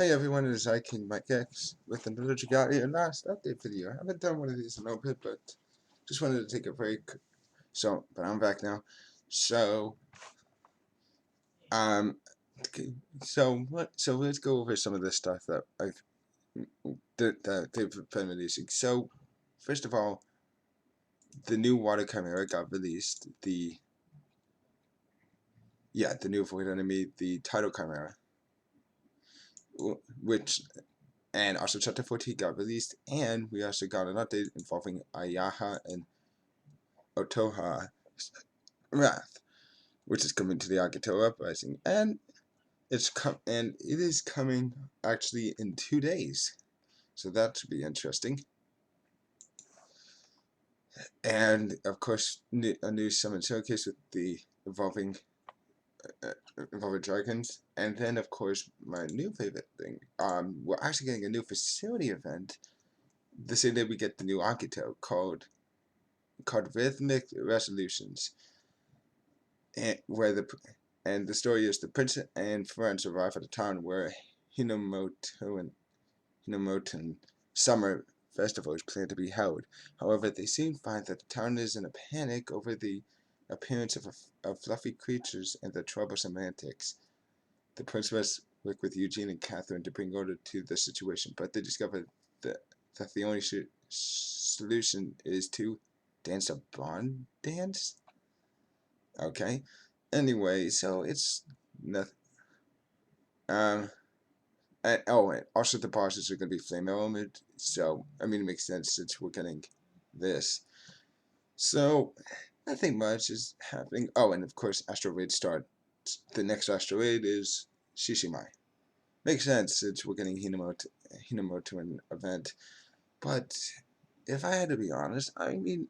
Hi everyone, it is I King Mike X with another Dragalia last update video. I haven't done one of these in a little bit, but just wanted to take a break. But I'm back now. So, um, okay, so let's go over some of the stuff that they've been releasing. So, first of all, the new water chimera got released. The new void enemy, the title chimera, which. And also Chapter 14 got released, and we also got an update involving Ayaha and Otoha Wrath, which is coming to the Agito Uprising, and it is coming actually in 2 days, so that should be interesting. And of course, a new summon showcase with the evolving dragons, and then of course my new favorite thing. We're actually getting a new facility event the same day we get the new Agito called Rhythmic Resolutions, and the story is the prince and friends arrive at a town where Hinomoto and summer festival is planned to be held. However, they soon find that the town is in a panic over the appearance of fluffy creatures and their troublesome antics. The prince must work with Eugene and Catherine to bring order to the situation, but they discover that the only solution is to dance a bond dance. Okay. Anyway, so it's nothing. And also the bosses are going to be flame element, so I mean it makes sense since we're getting this. So nothing much is happening. Oh, and of course Astral Raid start. The next Astral Raid is Shishimai. Makes sense since we're getting Hinomoto an event. But if I had to be honest, I mean,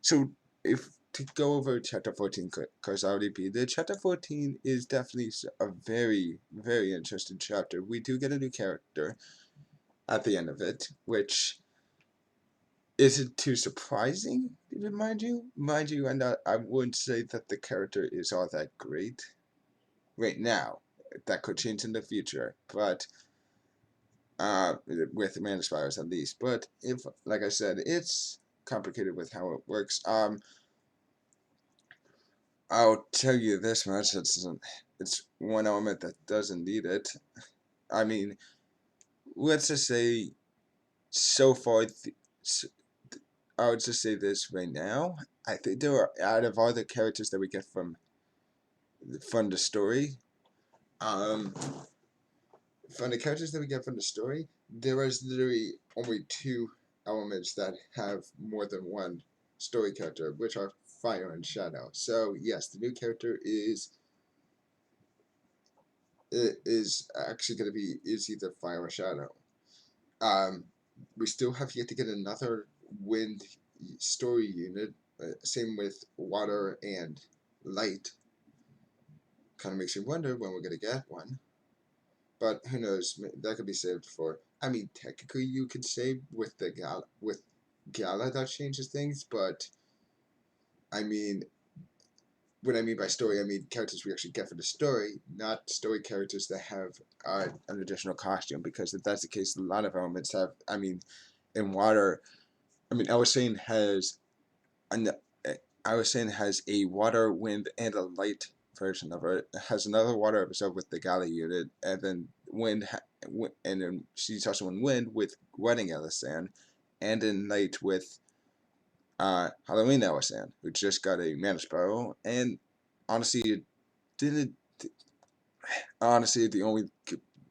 so if to go over chapter 14, because I already beat it, chapter 14 is definitely a very, very interesting chapter. We do get a new character at the end of it, which isn't too surprising, mind you. Mind you, and I wouldn't say that the character is all that great right now. That could change in the future, but with Mana Spires at least. But if, like I said, it's complicated with how it works. I'll tell you this much: it's one element that doesn't need it. I mean, let's just say so far. I would just say this right now. I think there are, out of all the characters that we get from the story, um, from the characters that we get from the story, there is literally only two elements that have more than one story character, which are Fire and Shadow. So yes, the new character is actually going to be either Fire or Shadow. We still have yet to get another Wind story unit. Same with Water and Light. Kind of makes you wonder when we're going to get one. But who knows? That could be saved for. I mean, technically you could save with the Gala that changes things, but I mean, what I mean by story, I mean characters we actually get for the story, not story characters that have an additional costume. Because if that's the case, a lot of elements have. I mean, in Water, I mean, I was saying has a Water, Wind, and a Light version of it. It has another Water episode with the Galley unit, and then and then she's also in Wind with Wedding Elisan, and in Light with Halloween Elisan, who just got a Mana Spiral. And honestly, it didn't. Honestly, the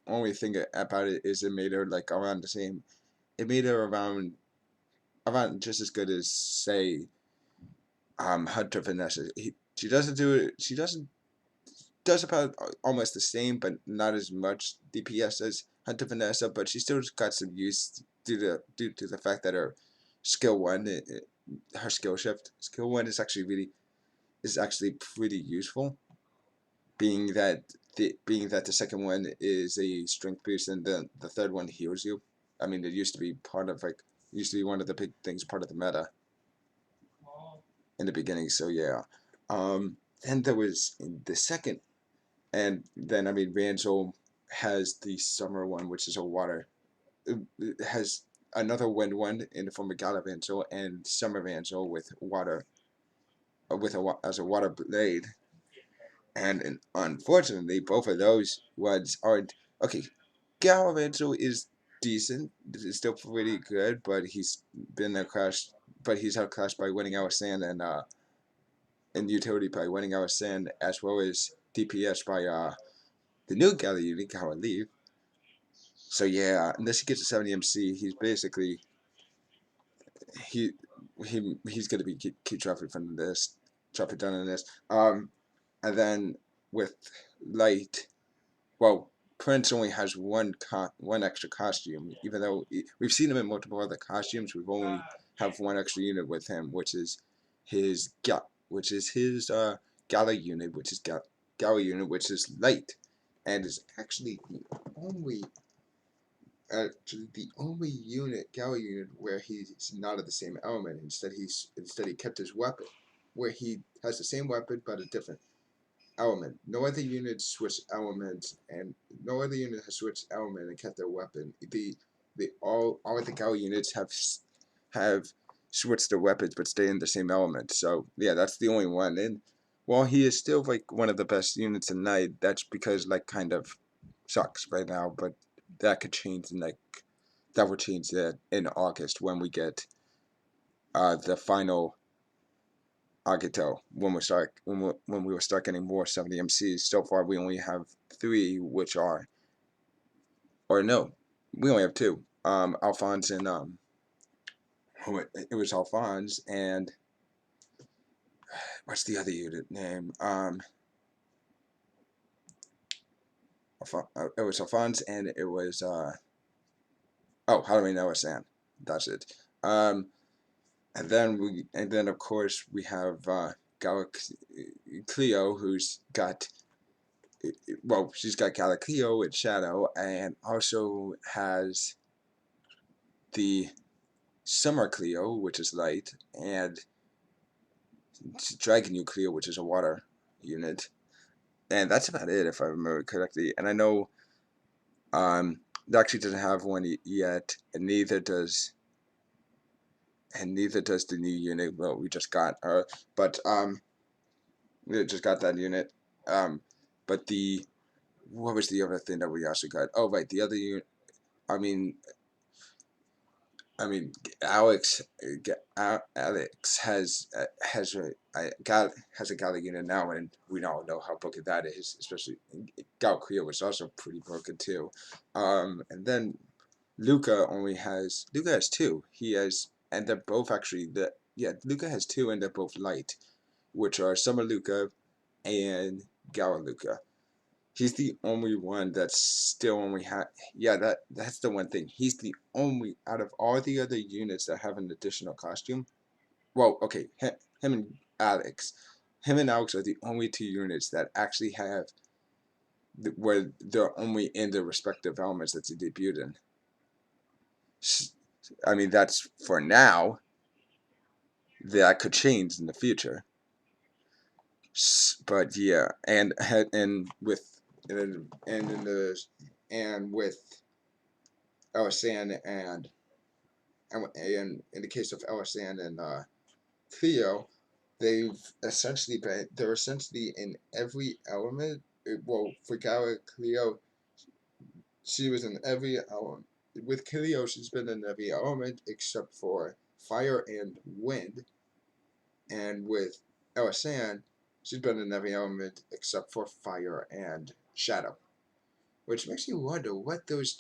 only thing about it is it made her like around the same. It made her around just as good as, say, Hunter Vanessa. She doesn't do it. She does about almost the same, but not as much DPS as Hunter Vanessa. But she still got some use due to the fact that her skill one, her skill one is actually pretty useful. Being that the second one is a strength boost and the third one heals you. I mean, it used to be one of the big things, part of the meta in the beginning. So yeah. Then there was the second, and then I mean Rangel. has the summer one, which is a water. It has another wind one in the form of Gallivanzel and Summer Vansel with water, as a water blade. And unfortunately, both of those ones aren't okay. Gallivanzel is decent. It's still pretty good, but he's been outclassed. But he's outclassed by winning our sand and utility by winning our sand, as well as DPS by the new Galley unit, Gower Leave. So yeah, unless he gets a 70 MC, he's basically he he's gonna be keep dropping from this, dropping down on this. And then with Light, well, Prince only has one extra costume, even though we've seen him in multiple other costumes. We've only have one extra unit with him, which is his Gala unit, which is Gala unit, which is Light, and is only actually the only Gala unit where he's not of the same element. Instead, he kept his weapon, where he has the same weapon but a different element. No other unit switched elements, and no other unit has switched element and kept their weapon. All of the Gala units have switched their weapons but stay in the same element. So yeah, that's the only one. And while he is still like one of the best units in Night, that's because like kind of sucks right now, but that could change in that will change that in August when we get the final Agito when we will start getting more 70 MCs. So far we only have 3, which are, or no, we only have 2. Alphonse and it was Alphonse and what's the other unit name? It was Alphonse and it was oh, how do we know it's Sam? That's it. And then of course we have Cleo, who's got, well, she's got Cleo and Shadow, and also has the Summer Cleo, which is light, and Dragon Cleo, which is a water unit, and that's about it if I remember correctly. And I know Doxy doesn't have one yet, and neither does the new unit. Well, we just got her, but we just got that unit. But what was the other thing that we also got? Oh, right, the other unit. I mean, I mean, Alex has a Gala unit now, and we all know how broken that is. Especially Gal Cleo was also pretty broken too. And then Luca has 2. He has, and they're both actually Luca has 2, and they're both light, which are Summer Luca and Gala Luca. He's the only one that's still only that's the one thing. He's the only out of all the other units that have an additional costume. Well, okay, him and Alex. Him and Alex are the only 2 units that actually have where they're only in their respective elements that they debuted in. I mean, that's for now. That could change in the future. But yeah, and with and with Elisan and in the case of Elisan and Cleo, they're essentially in every element. Well, for Cleo, she was in every element. With Cleo, she's been in every element except for fire and wind. And with Elisan, she's been in every element except for fire and shadow. Which makes you wonder what those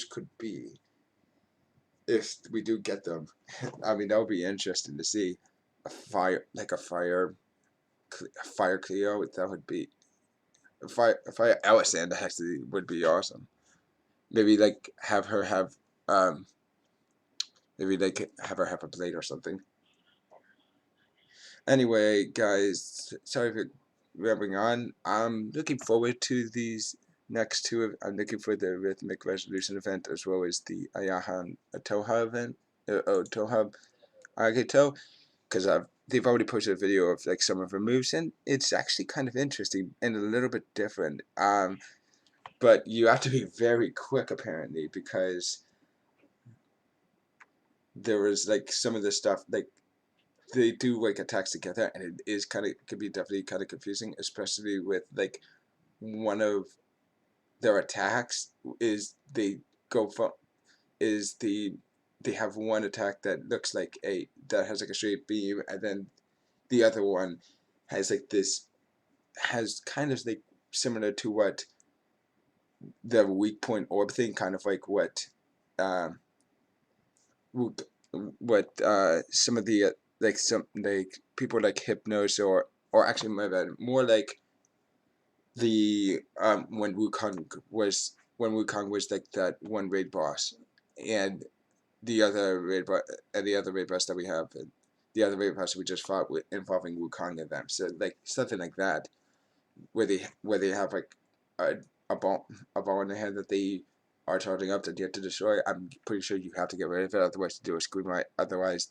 could be if we do get them. I mean, that would be interesting to see a fire Cleo. That would be a fire Alexander actually would be awesome. Maybe like have her have um maybe they could have her have a blade or something. Anyway, guys, sorry for rambling on. I'm looking forward to these next 2. I'm looking for the Rhythmic Resolution event as well as the Ayahan Toha event. Toha Agito, because they've already posted a video of like some of her moves, and it's actually kind of interesting and a little bit different. but you have to be very quick apparently, because there was like some of the stuff like they do like attacks together, and it is kind of could be definitely kind of confusing, especially with like one of their attacks is they go from is they have one attack that looks like a that has like a straight beam, and then the other one has like this has kind of like similar to what the weak point orb thing, kind of like um what some of the like some like people like Hypnos, or actually my bad, more like the when Wukong was like that one raid boss, and the other raid boss and the other raid boss that we have, and the other raid boss we just fought with involving Wukong and them. So like something like that, where they have like a a ball in their head that they are charging up that you have to destroy. I'm pretty sure you have to get rid of it, otherwise to do a screen white. Otherwise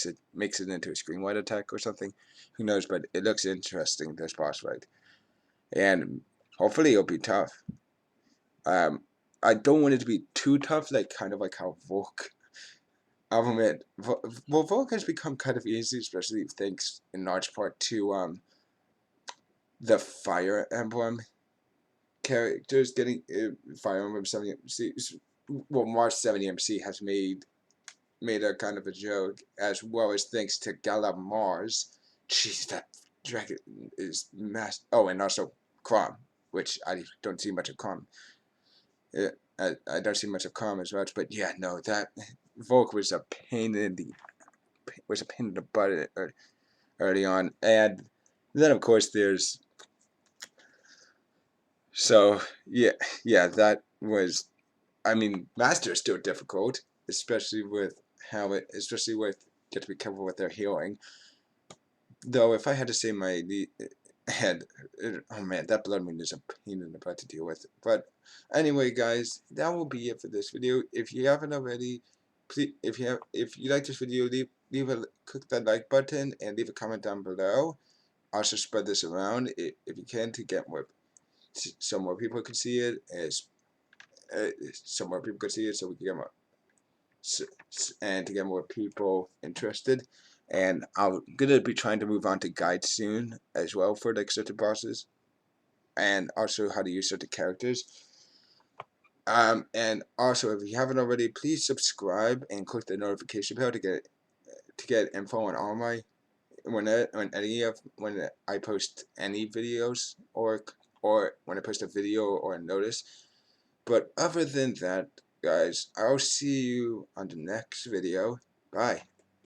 it makes it into a screen white attack or something. Who knows? But it looks interesting, this boss fight, and hopefully it'll be tough. Um, I don't want it to be too tough, like kind of like how Volk. I'll admit, well, Volk has become kind of easy, especially thanks in large part to the Fire Emblem characters getting Fire Emblem 70MC. Well, March 70MC has made a kind of a joke, as well as thanks to Gala Mars. Jeez, that dragon is mass. Oh, and also Crom, which I don't see much of Crom. I don't see much of Crom as much, but yeah, no, that Volk was a pain in the butt early on, and then of course there's so yeah that was, I mean, Master is still difficult, especially with especially with you have to be careful with their healing. Though, if I had to say my head, oh man, that blood moon is a pain in the butt to deal with. But anyway, guys, that will be it for this video. If you haven't already, please, if you like this video, click that like button and leave a comment down below. Also, spread this around if you can, to get more, so more people can see it, as so more people can see it, so we can get more, and to get more people interested. And I'm gonna be trying to move on to guides soon as well for like certain bosses, and also how to use certain characters. And also, if you haven't already, please subscribe and click the notification bell to get info on all my when I post any videos, or when I post a video or a notice. But other than that, guys, I'll see you on the next video. Bye.